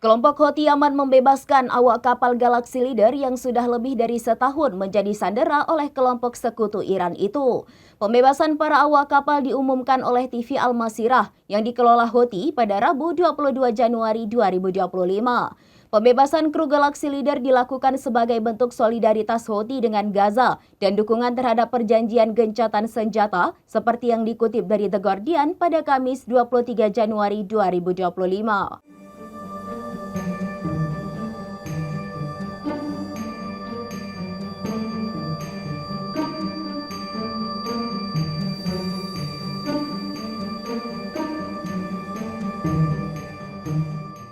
Kelompok Houthi Yaman membebaskan awak kapal Galaxy Leader yang sudah lebih dari setahun menjadi sandera oleh kelompok sekutu Iran itu. Pembebasan para awak kapal diumumkan oleh TV Al-Masirah yang dikelola Houthi pada Rabu 22 Januari 2025. Pembebasan kru Galaxy Leader dilakukan sebagai bentuk solidaritas Houthi dengan Gaza dan dukungan terhadap perjanjian gencatan senjata seperti yang dikutip dari The Guardian pada Kamis 23 Januari 2025.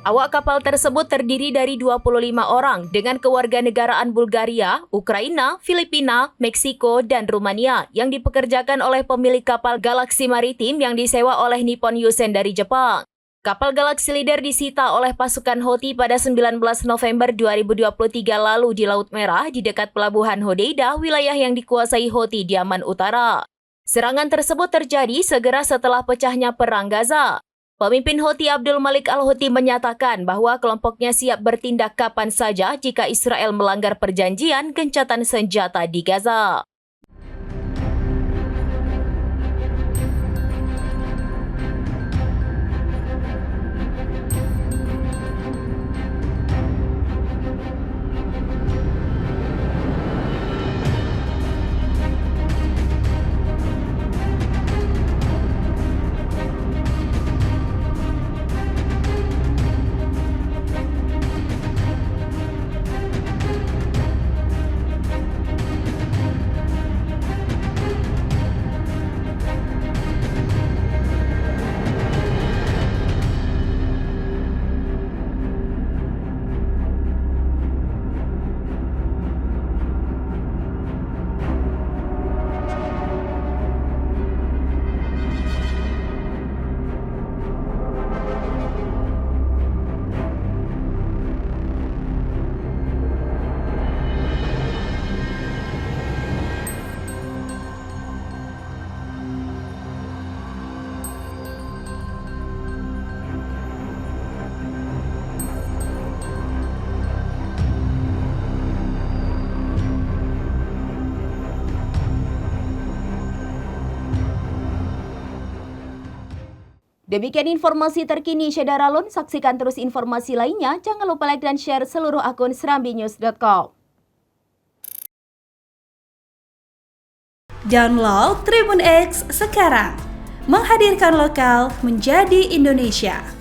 Awak kapal tersebut terdiri dari 25 orang dengan kewarganegaraan Bulgaria, Ukraina, Filipina, Meksiko, dan Rumania yang dipekerjakan oleh pemilik kapal Galaxy Maritim yang disewa oleh Nippon Yusen dari Jepang. Kapal Galaxy Leader disita oleh pasukan Houthi pada 19 November 2023 lalu di Laut Merah di dekat pelabuhan Hodeidah, wilayah yang dikuasai Houthi di Yaman Utara. Serangan tersebut terjadi segera setelah pecahnya Perang Gaza. Pemimpin Houthi Abdul Malik Al-Houthi menyatakan bahwa kelompoknya siap bertindak kapan saja jika Israel melanggar perjanjian gencatan senjata di Gaza. Demikian informasi terkini Syedaralun. Saksikan terus informasi lainnya. Jangan lupa like dan share seluruh akun serambinews.com. Download Tribun X sekarang. Menghadirkan lokal menjadi Indonesia.